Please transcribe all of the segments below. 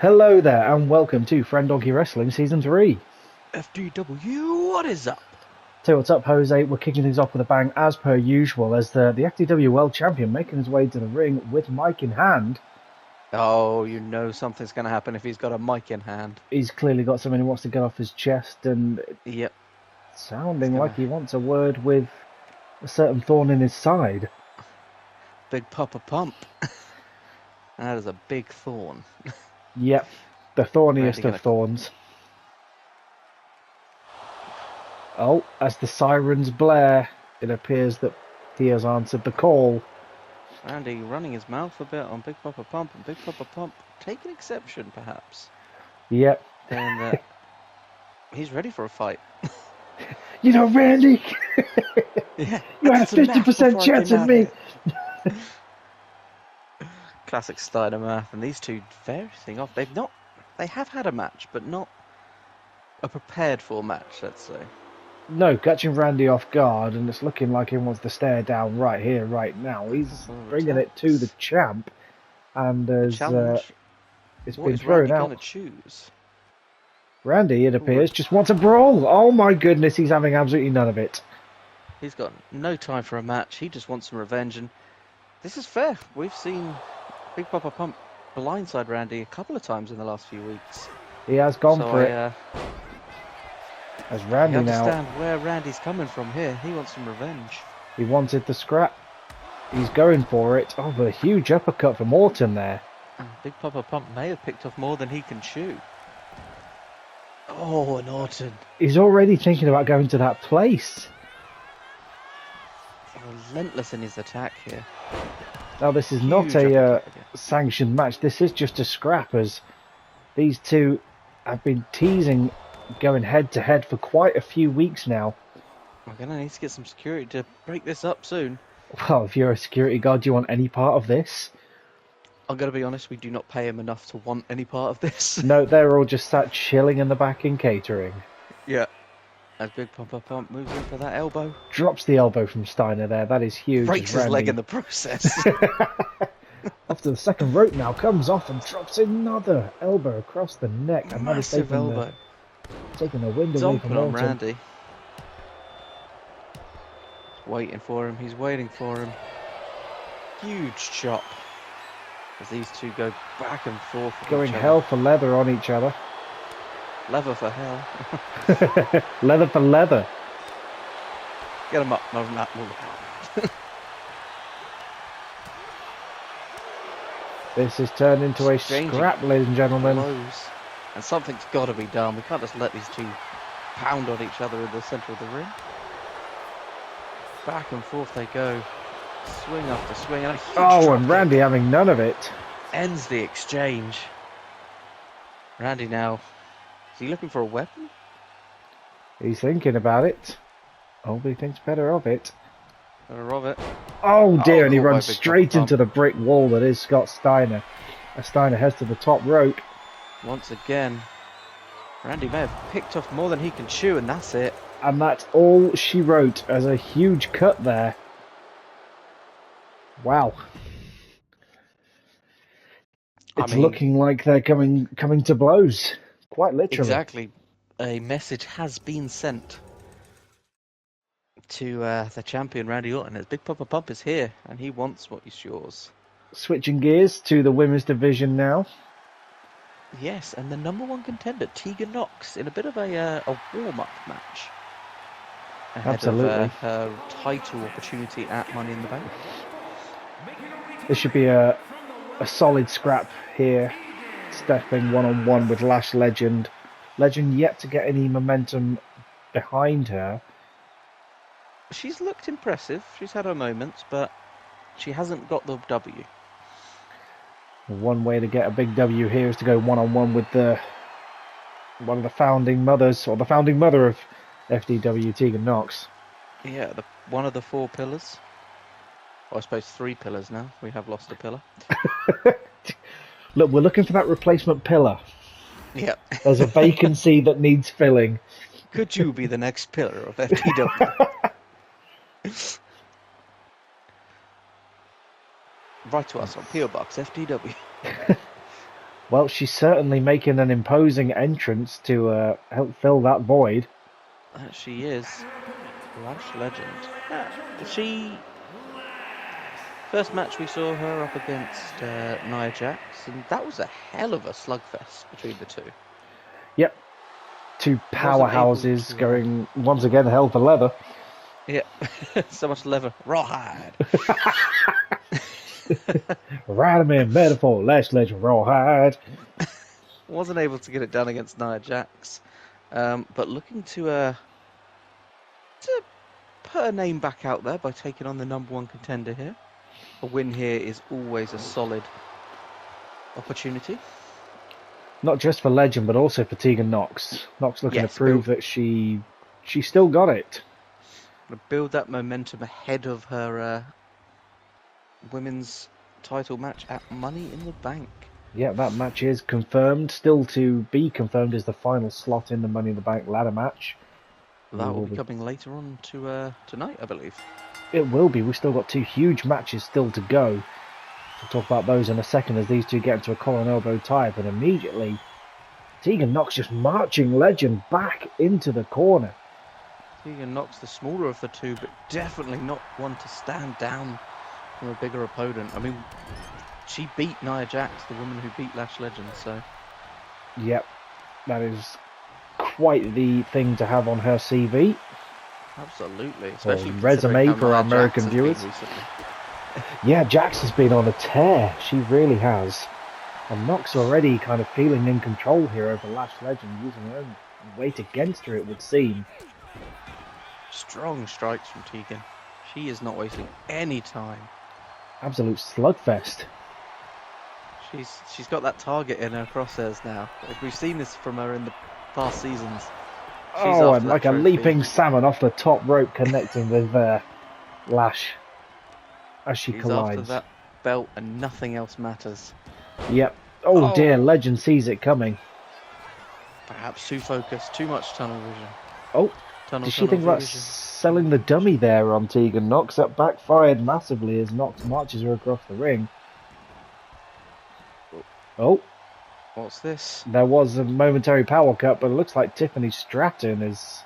Hello there, and welcome to Friendonkey Wrestling Season 3. FDW, what is up? So what's up, Jose? We're kicking things off with a bang, as per usual, as the FDW World Champion making his way to the ring with mic in hand. Oh, you know something's going to happen if he's got a mic in hand. He's clearly got something he wants to get off his chest, and Yep. sounding like he wants a word with a certain thorn in his side. Big Papa Pump. That is a big thorn. Yep, the thorniest of thorns. Oh, as the sirens blare, it appears that he has answered the call. Randy running his mouth a bit on Big Papa Pump, and Big Papa Pump taking exception, perhaps. Yep. And he's ready for a fight. You know, Randy, Yeah, you had a 50% chance of me. Classic Steiner math, and these two facing off. They have had a match, but not a prepared for match, let's say. No, catching Randy off guard, and it's looking like he wants to stare down right here, right now. He's bringing it to the champ, and as it's been thrown out. What is Randy going to choose? Randy, it appears, just wants a brawl. Oh my goodness, he's having absolutely none of it. He's got no time for a match. He just wants some revenge, and this is fair. We've seen Big Papa Pump blindside Randy a couple of times in the last few weeks. He has gone for it. As Randy I now, understand where Randy's coming from here. He wants some revenge. He wanted the scrap. He's going for it. Oh, but a huge uppercut from Orton there. Big Papa Pump may have picked off more than he can chew. Oh, and Orton. He's already thinking about going to that place. Relentless in his attack here. Now, this is not a sanctioned match. This is just a scrap, as these two have been teasing going head to head for quite a few weeks now. We're going to need to get some security to break this up soon. Well, if you're a security guard, do you want any part of this? I'm going to be honest, we do not pay him enough to want any part of this. No, they're all just sat chilling in the back in catering. Yeah. As Big Papa Pump moves in for that elbow. Drops the elbow from Steiner there. That is huge. Breaks his leg in the process. After the second rope now, comes off and drops another elbow across the neck. And massive elbow. Taking the wind away from on Randy. Waiting for him. He's waiting for him. Huge chop. As these two go back and forth. Going hell for leather on each other. Leather for hell. Leather for leather. Get him up. No. This has turned into a scrap, ladies and gentlemen. Blows. And something's got to be done. We can't just let these two pound on each other in the centre of the ring. Back and forth they go. Swing after swing. And and Randy having none of it. Ends the exchange. Randy now. Is he looking for a weapon? He's thinking about it. Oh, but he thinks better of it. Better of it. Oh dear, and he runs straight into the brick wall that is Scott Steiner. As Steiner heads to the top rope. Once again, Randy may have picked off more than he can chew, and that's it. And that's all she wrote as a huge cut there. Wow. It's looking like they're coming to blows. Quite literally. Exactly. A message has been sent to the champion, Randy Orton. As Big Papa Pump is here, and he wants what is yours. Switching gears to the women's division now. Yes, and the number one contender, Tegan Knox, in a bit of a warm-up match. Absolutely. Of her title opportunity at Money in the Bank. This should be a solid scrap here. Stepping one-on-one with Lash Legend. Legend yet to get any momentum behind her. She's looked impressive. She's had her moments, but she hasn't got the W. One way to get a big W here is to go one-on-one with one of the founding mothers, or the founding mother of FDW, Tegan Knox. Yeah, one of the four pillars. Well, I suppose 3 pillars now. We have lost a pillar. Look, we're looking for that replacement pillar. Yep. There's a vacancy that needs filling. Could you be the next pillar of FDW? Write to us on PO Box FDW. Well, she's certainly making an imposing entrance to help fill that void. She is. Lash legend. She... First match we saw her up against Nia Jax, and that was a hell of a slugfest between the two. Yep. Two Wasn't able powerhouses to, going once again hell for leather. Yeah, so much leather. Rawhide. Radiman metaphor, Lash legend, rawhide. Wasn't able to get it done against Nia Jax, but looking to put her name back out there by taking on the #1 contender here. A win here is always a solid opportunity. Not just for Legend, but also for Tegan Nox. Nox looking to prove that she still got it. Gonna build that momentum ahead of her women's title match at Money in the Bank. Yeah, that match is confirmed. Still to be confirmed is the final slot in the Money in the Bank ladder match. That will be coming later on to tonight, I believe. It will be. We've still got two huge matches still to go. We'll talk about those in a second as these two get into a collar and elbow tie. But immediately, Tegan Nox just marching Legend back into the corner. Tegan Nox, the smaller of the two, but definitely not one to stand down from a bigger opponent. I mean, she beat Nia Jax, the woman who beat Lash Legend, so... Yep, that is quite the thing to have on her CV. Absolutely, especially resume for our American viewers. Yeah, Jax has been on a tear. She really has. And Nox already kind of feeling in control here over Lash Legend, using her own weight against her, it would seem. Strong strikes from Tegan. She is not wasting any time. Absolute slugfest. She's got that target in her crosshairs now. We've seen this from her in the past seasons. And like a leaping salmon off the top rope connecting with Lash as she collides. After that belt and nothing else matters. Yep. Oh dear, Legend sees it coming. Perhaps too focused, too much tunnel vision. Oh, did she think about selling the dummy there on Tegan Nox? That backfired massively as Nox marches her across the ring. Oh. What's this? There was a momentary power cut, but it looks like Tiffany Stratton is...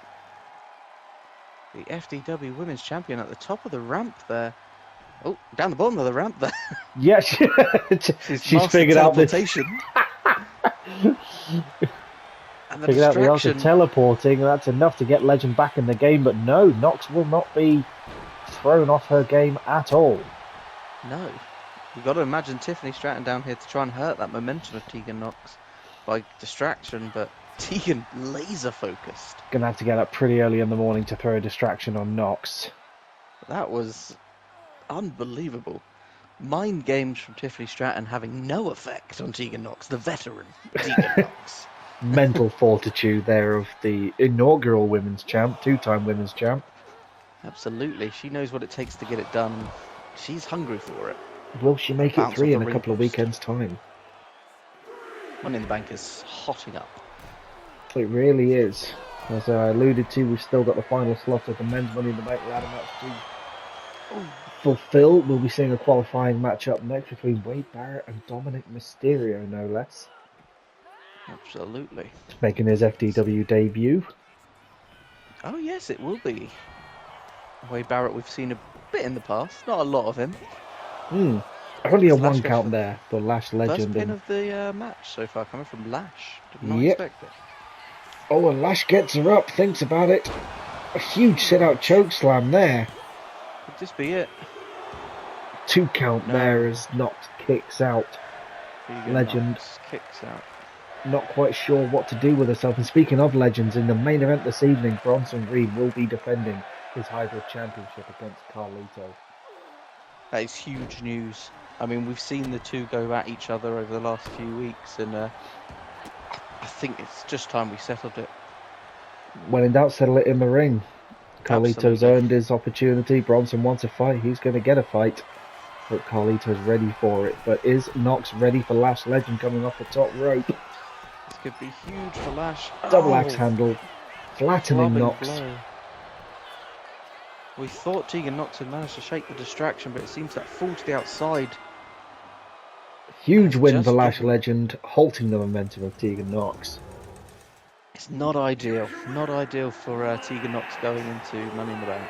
The FDW Women's Champion at the top of the ramp there. Oh, down the bottom of the ramp there. Yeah, she's figured out this. And the figured out the art of teleporting, and that's enough to get Legend back in the game, but no, Nox will not be thrown off her game at all. No. You've got to imagine Tiffany Stratton down here to try and hurt that momentum of Tegan Nox by distraction, but Tegan laser focused. Gonna have to get up pretty early in the morning to throw a distraction on Nox. That was unbelievable. Mind games from Tiffany Stratton having no effect on Tegan Nox, the veteran Tegan Nox. Mental fortitude there of the inaugural women's champ, two-time women's champ. Absolutely. She knows what it takes to get it done. She's hungry for it. Will she make it 3 in a couple of weekends' time? Money in the Bank is hotting up. It really is. As I alluded to, we've still got the final slot of the men's Money in the Bank ladder match to fulfill. We'll be seeing a qualifying match up next between Wade Barrett and Dominic Mysterio, no less. Absolutely. Making his FDW debut. Oh yes, it will be. Wade Barrett we've seen a bit in the past, not a lot of him. Only a 1 count there for Lash Legend. First pin of the match so far, coming from Lash. Did not expect it. Oh, and Lash gets her up, thinks about it. A huge sit-out choke slam there. Could this be it? 2 count there as Nox kicks out. Legend Nox kicks out. Not quite sure what to do with herself. And speaking of legends, in the main event this evening, Bronson Reed will be defending his hybrid championship against Carlito. That is huge news. I mean, we've seen the two go at each other over the last few weeks, and I think it's just time we settled it. When in doubt, settle it in the ring. Carlito's earned his opportunity. Bronson wants a fight. He's going to get a fight. But Carlito's ready for it. But is Nox ready for Lash Legend coming off the top rope? This could be huge for Lash. Double axe handle. Flattening Nox. We thought Tegan Nox had managed to shake the distraction, but it seems that fall to the outside. Huge Has win for just Lash given- Legend, halting the momentum of Tegan Knox. It's not ideal. Not ideal for Tegan Knox going into Money in the Bank.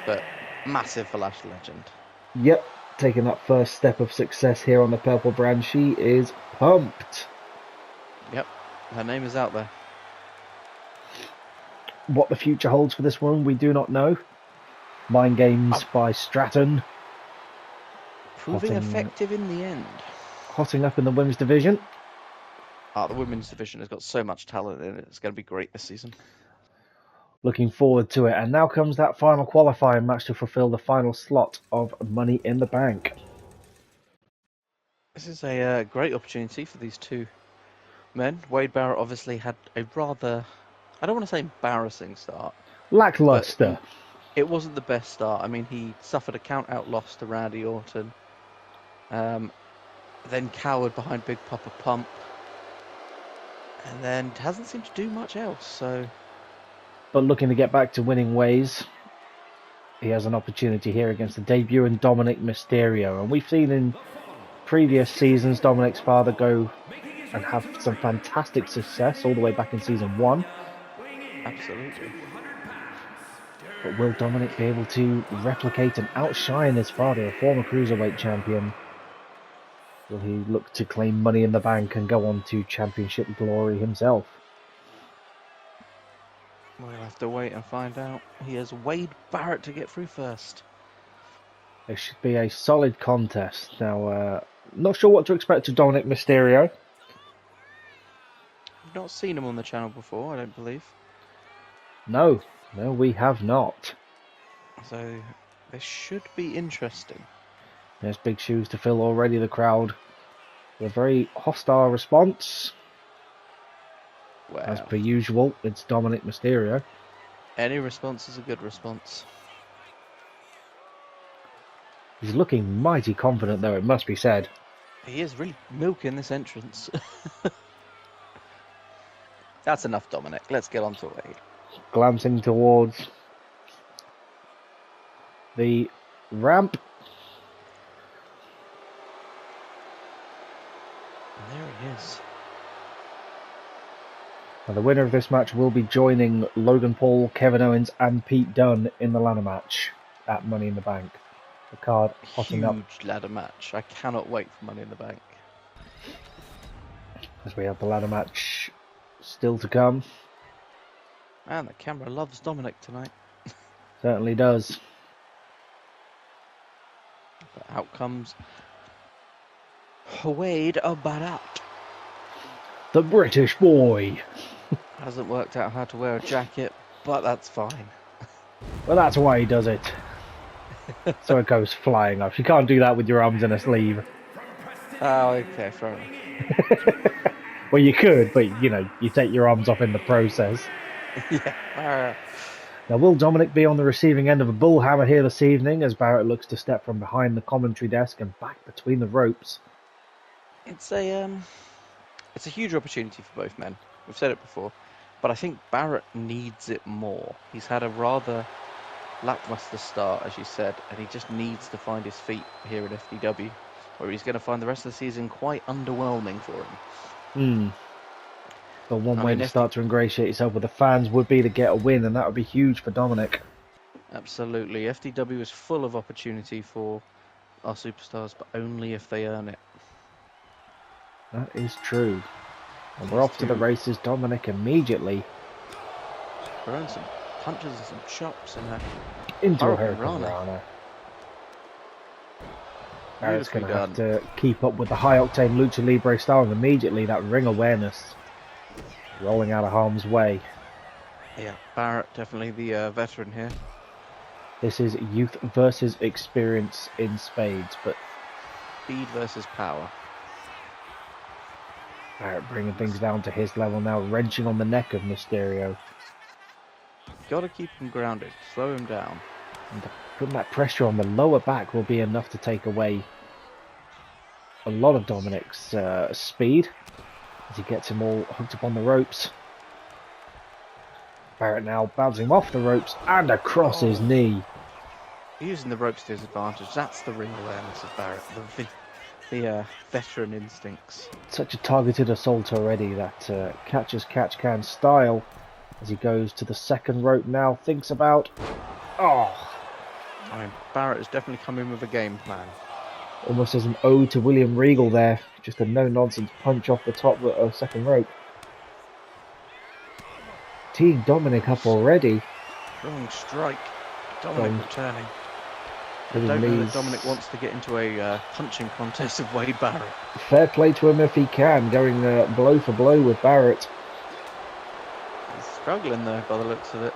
But massive for Lash Legend. Yep, taking that first step of success here on the purple brand. She is pumped. Yep, her name is out there. What the future holds for this one, we do not know. Mind Games by Stratton. Proving effective in the end. Hotting up in the women's division. The women's division has got so much talent in it. It's going to be great this season. Looking forward to it. And now comes that final qualifying match to fulfill the final slot of Money in the Bank. This is a great opportunity for these two men. Wade Barrett obviously had a rather, I don't want to say embarrassing start. Lackluster. It wasn't the best start. I mean, he suffered a count-out loss to Randy Orton. Then cowered behind Big Papa Pump. And then hasn't seemed to do much else, so... But looking to get back to winning ways, he has an opportunity here against the debuting Dominic Mysterio. And we've seen in previous seasons Dominic's father go and have some fantastic success all the way back in season 1. Absolutely. But will Dominic be able to replicate and outshine his father, a former Cruiserweight champion? Will he look to claim Money in the Bank and go on to championship glory himself? We'll have to wait and find out. He has Wade Barrett to get through first. It should be a solid contest. Now, not sure what to expect of Dominic Mysterio. I've not seen him on the channel before, I don't believe. No, we have not. So, this should be interesting. There's big shoes to fill already. The crowd with a very hostile response. Wow. As per usual, it's Dominic Mysterio. Any response is a good response. He's looking mighty confident, though, it must be said. He is really milking this entrance. That's enough, Dominic. Let's get on to Wade. Glancing towards the ramp. And there he is. And the winner of this match will be joining Logan Paul, Kevin Owens and Pete Dunne in the ladder match at Money in the Bank. The card hotting up. Huge ladder match. I cannot wait for Money in the Bank. As we have the ladder match still to come. Man, the camera loves Dominic tonight. Certainly does. But out comes Wade Barrett. The British boy. Hasn't worked out how to wear a jacket, but that's fine. Well, that's why he does it. So it goes flying up. You can't do that with your arms in a sleeve. Oh, okay, fair enough. Well, you could, but, you know, you take your arms off in the process. Yeah. Now, will Dominic be on the receiving end of a bullhammer here this evening as Barrett looks to step from behind the commentary desk and back between the ropes? It's a huge opportunity for both men. We've said it before, but I think Barrett needs it more. He's had a rather lackluster start, as you said, and he just needs to find his feet here at FDW, where he's going to find the rest of the season quite underwhelming for him. But one way to start to ingratiate yourself with the fans would be to get a win, and that would be huge for Dominic. Absolutely. FDW is full of opportunity for our superstars, but only if they earn it. That is true. And we're off to the races. Dominic immediately throwing some punches and some chops in her. Into a Hurricane Rana. Barrett's going to have to keep up with the high-octane Lucha Libre style, and immediately that ring awareness rolling out of harm's way. Yeah, Barrett definitely the veteran here. This is youth versus experience in spades, but speed versus power. Barrett bringing things down to his level now, wrenching on the neck of Mysterio. Got to keep him grounded, slow him down. And putting that pressure on the lower back will be enough to take away a lot of Dominic's speed as he gets him all hooked up on the ropes. Barrett now bouncing off the ropes and across his knee. Using the ropes to his advantage. That's the ring awareness of Barrett. The veteran instincts. Such a targeted assault already, that catch as catch can style. As he goes to the second rope now, thinks about... Oh! I mean, Barrett has definitely come in with a game plan. Almost as an ode to William Regal there. Just a no-nonsense punch off the top of second rope. Teeing Dominic up already. Strong strike. Dominic returning. I don't know that Dominic wants to get into a punching contest with Wade Barrett. Fair play to him if he can, going blow for blow with Barrett. He's struggling though, by the looks of it.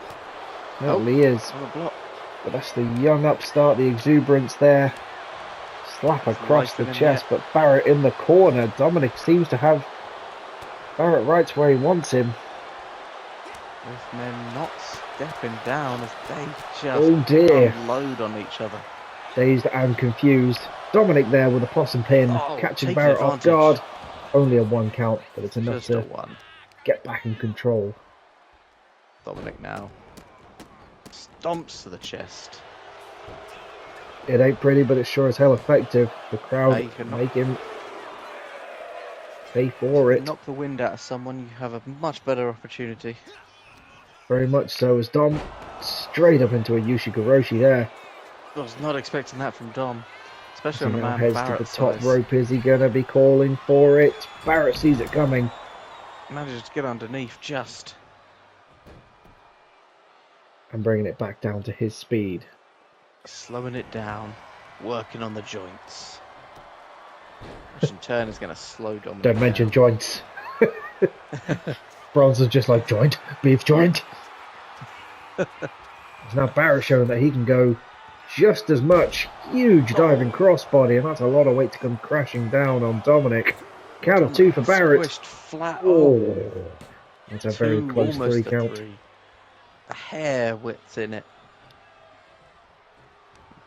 He is. On a block. But that's the young upstart, the exuberance there. Slap across the chest, but Barrett in the corner. Dominic seems to have Barrett right where he wants him. Both men not stepping down as they just unload on each other. Dazed and confused. Dominic there with a possum pin, catching Barrett off guard. Only a 1 count, but it's enough to get back in control. Dominic now stomps to the chest. It ain't pretty, but it's sure as hell effective. The crowd make him pay for it. Knock the wind out of someone, you have a much better opportunity. Very much so, as Dom straight up into a Ushigoroshi there. I was not expecting that from Dom, especially on a man heads Barrett's to the top size. rope. Is he gonna be calling for it? Barrett sees it coming. Manages to get underneath just. And bringing it back down to his speed. Slowing it down, working on the joints. Which in turn is going to slow Dominic Don't mention joints. Bronson's just like, joint, beef joint. It's now Barrett showing that he can go just as much. Huge diving crossbody, and that's a lot of weight to come crashing down on Dominic. Count of 2 for Barrett. Squished flat. That's a very close 3 count. 3. A hair width in it.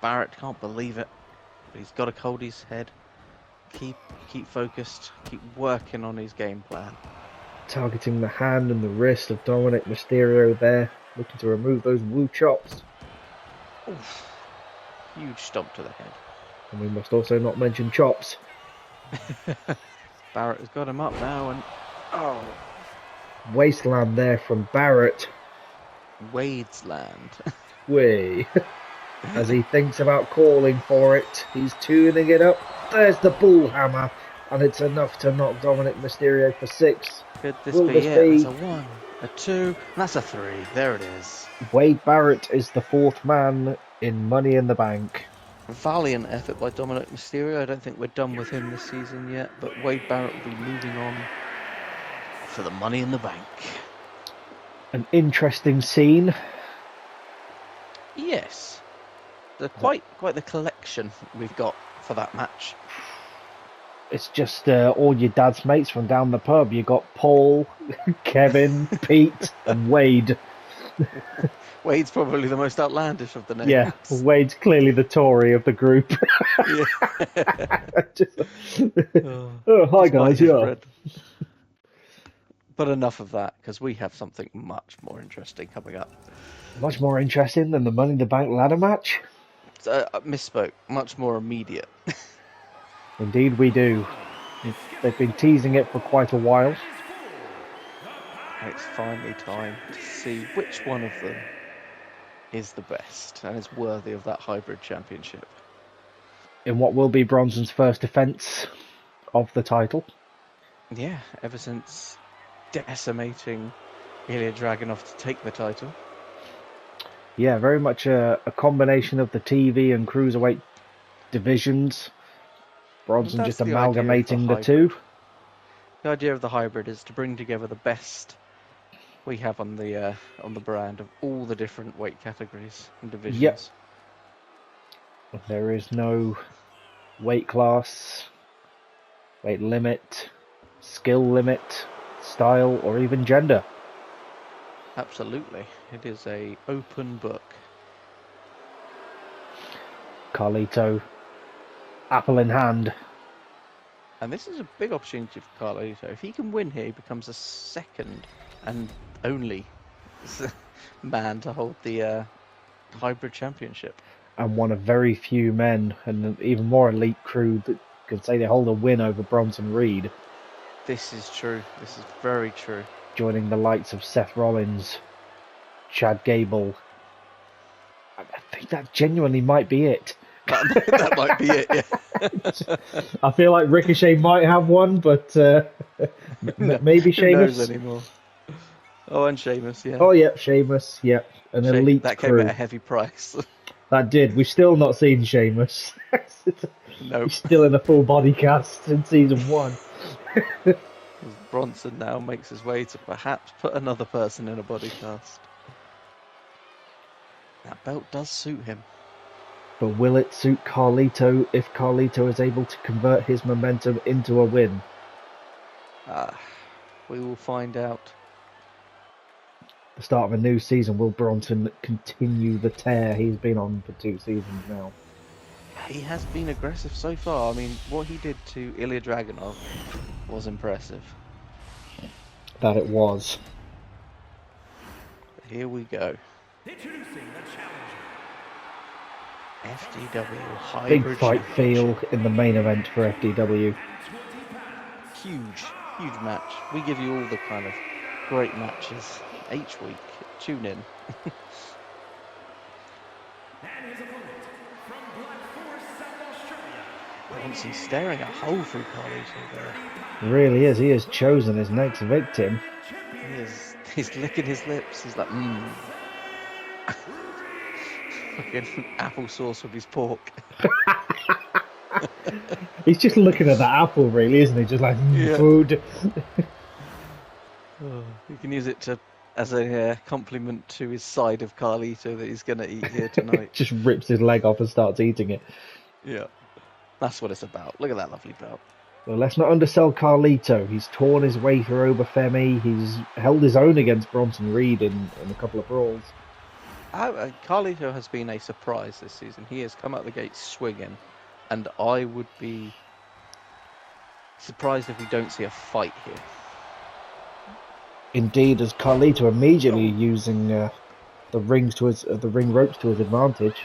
Barrett can't believe it, but he's got to hold his head. Keep focused. Keep working on his game plan. Targeting the hand and the wrist of Dominic Mysterio there, looking to remove those woo chops. Oof. Huge stomp to the head. And we must also not mention chops. Barrett has got him up now, and Wasteland there from Barrett. Wade's land. Way. As he thinks about calling for it, he's tuning it up. There's the bull hammer, and it's enough to knock Dominic Mysterio for 6. Could this be it? That's a 1, a 2, and that's a 3. There it is. Wade Barrett is the 4th man in Money in the Bank. Valiant effort by Dominic Mysterio. I don't think we're done with him this season yet, but Wade Barrett will be moving on for the Money in the Bank. An interesting scene. Yes. Quite the collection we've got for that match. It's just all your dad's mates from down the pub. You got Paul, Kevin, Pete, and Wade. Wade's probably the most outlandish of the names. Yeah, Wade's clearly the Tory of the group. Hi guys, yeah. But enough of that, because we have something much more interesting coming up. Much more interesting than the Money in the Bank ladder match? Misspoke. Much more immediate. Indeed we do. They've been teasing it for quite a while. And it's finally time to see which one of them is the best and is worthy of that hybrid championship. In what will be Bronson's first defence of the title. Yeah, ever since decimating Ilya Dragunov to take the title. Yeah, very much a combination of the TV and cruiserweight divisions. Bronson just amalgamating the two. The idea of the hybrid is to bring together the best we have on the brand of all the different weight categories and divisions. Yep. There is no weight class, weight limit, skill limit, style, or even gender. Absolutely. It is an open book. Carlito, apple in hand. And this is a big opportunity for Carlito. If he can win here, he becomes the second and only man to hold the hybrid championship. And one of very few men, and an even more elite crew, that could say they hold a win over Bronson Reed, This is true. This is very true. joining the likes of Seth Rollins, Chad Gable. I think that genuinely might be it. That might be it, yeah. I feel like Ricochet might have one, but maybe Who knows Sheamus. anymore? Oh, and Sheamus, yeah. Oh, yep, Sheamus. Yep, an elite That crew. came at a heavy price. That did. We've still not seen Sheamus. Nope. He's still in a full body cast in season 1. Bronson now makes his way to perhaps put another person in a body cast. That belt does suit him. But will it suit Carlito if Carlito is able to convert his momentum into a win? We will find out. The start of a new season, will Bronson continue the tear he's been on for 2 seasons now? He has been aggressive so far. I mean, what he did to Ilya Dragunov was impressive. That it was. Here we go. Introducing the challenger. FDW Hybrid Big fight feel in the main event for FDW. Huge match. We give you all the kind of great matches each week. Tune in. Bronson staring a hole through Carlito there. Really is. He has chosen his next victim. He's licking his lips. He's like, fucking applesauce with his pork. He's just looking at that apple, really, isn't he? Just like, Yeah. food. You can use it as a compliment to his side of Carlito that he's going to eat here tonight. Just rips his leg off and starts eating it. Yeah. That's what it's about. Look at that lovely belt. Well, let's not undersell Carlito. He's torn his way through Obafemi. He's held his own against Bronson Reed in a couple of brawls. Carlito has been a surprise this season. He has come out the gate swinging, and I would be surprised if we don't see a fight here. Indeed, as Carlito immediately using the ring ropes to his advantage.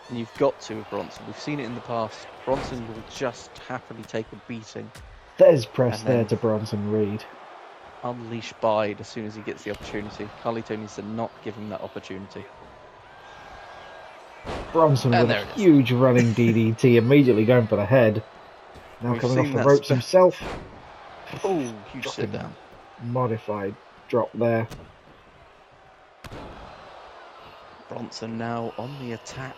And you've got to with Bronson. We've seen it in the past. Bronson will just happily take a beating. There's press And there then- to Bronson Reed. Unleash Bide as soon as he gets the opportunity. Carlito needs to not give him that opportunity. Bronson And with there a it is. huge running DDT, immediately going for the head. Now We've coming off seen the that ropes himself. Oh, huge Dropping sit down. Modified drop there. Bronson now on the attack.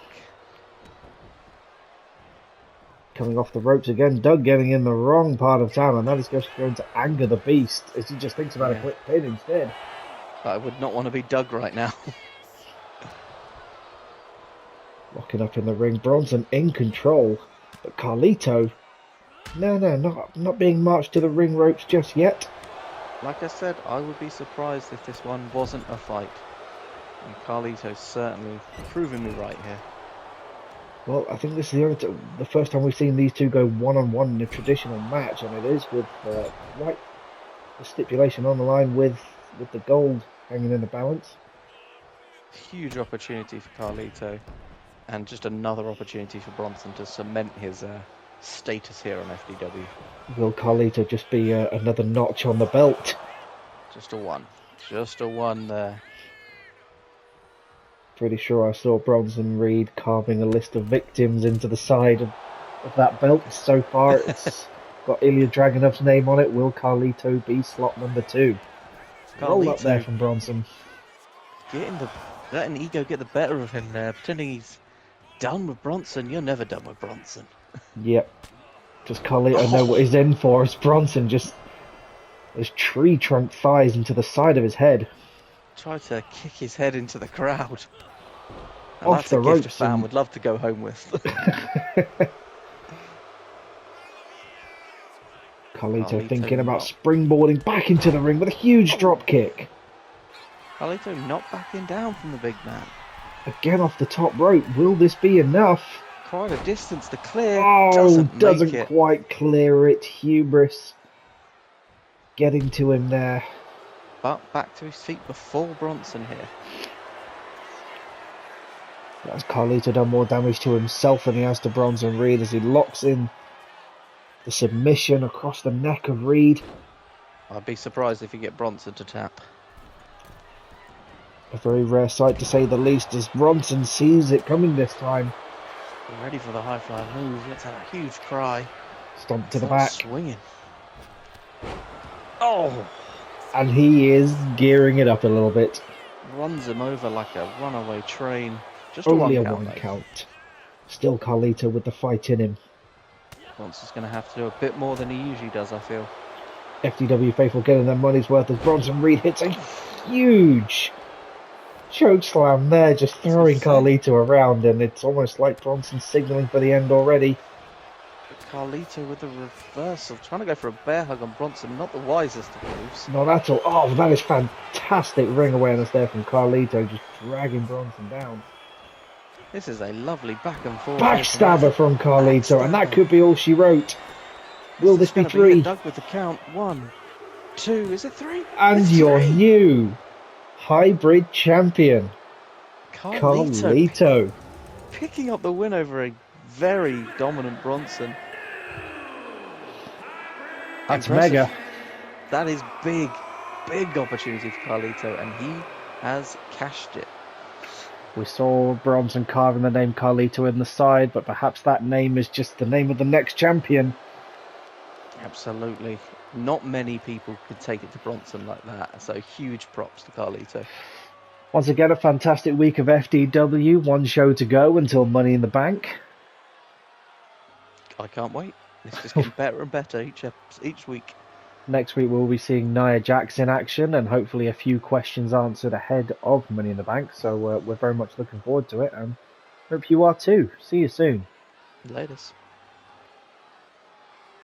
Coming off the ropes again. Doug getting in the wrong part of town, and that is just going to anger the beast as he just thinks about a quick pin instead. I would not want to be Doug right now. Locking up in the ring. Bronson in control. But Carlito, no, not being marched to the ring ropes just yet. Like I said, I would be surprised if this one wasn't a fight. And Carlito's certainly proving me right here. Well, I think this is the first time we've seen these two go one-on-one in a traditional match, and it is with the stipulation on the line with the gold hanging in the balance. Huge opportunity for Carlito, and just another opportunity for Bronson to cement his status here on FDW. Will Carlito just be another notch on the belt? Just a one there. Pretty sure I saw Bronson Reed carving a list of victims into the side of that belt. So far, it's got Ilya Dragunov's name on it. Will Carlito be slot number 2? Roll up there from Bronson. Letting ego get the better of him there, pretending he's done with Bronson. You're never done with Bronson. Yep. Does Carlito know what he's in for? As Bronson just his tree trunk thighs into the side of his head. Tried to kick his head into the crowd. And Off that's the a gift a ropes fan and- would love to go home with. Carlito Carlito thinking about not- springboarding back into the ring with a huge drop kick. Carlito not backing down from the big man. Again off the top rope. Will this be enough? Quite a distance to clear. Oh, doesn't doesn't make it. quite clear it. Hubris getting to him there. But back to his feet before Bronson here. That's Carlito done more damage to himself than he has to Bronson Reed as he locks in The submission across the neck of Reed. I'd be surprised if you get Bronson to tap. A very rare sight to say the least as Bronson sees it coming this time. Ready for the high fly move. Let's have a huge cry. Stomp to the back. Swinging. Oh! And he is gearing it up a little bit. Runs him over like a runaway train. Just Only a a one one count. Still Carlito with the fight in him. Bronson's going to have to do a bit more than he usually does, I feel. FDW faithful getting their money's worth as Bronson Reed hits a huge choke slam there, just throwing Carlito around, and it's almost like Bronson signalling for the end already. Carlito with the reversal, trying to go for a bear hug on Bronson, not the wisest of moves. Not at all. Oh, that is fantastic ring awareness there from Carlito, just dragging Bronson down. This is a lovely back and forth. Backstabber from Carlito, and that could be all she wrote. Will this be three? Doug with the count. 1, 2, is it 3? And it's your 3. new hybrid champion, Carlito. Picking up the win over a very dominant Bronson. That's impressive. mega. That is big opportunity for Carlito, and he has cashed it. We saw Bronson carving the name Carlito in the side, but perhaps that name is just the name of the next champion. Absolutely. Not many people could take it to Bronson like that, so huge props to Carlito. Once again, a fantastic week of FDW. One show to go until Money in the Bank. I can't wait. It's just getting better and better each week. Next week we'll be seeing Nia Jax in action and hopefully a few questions answered ahead of Money in the Bank. So we're very much looking forward to it and hope you are too. See you soon. Latest.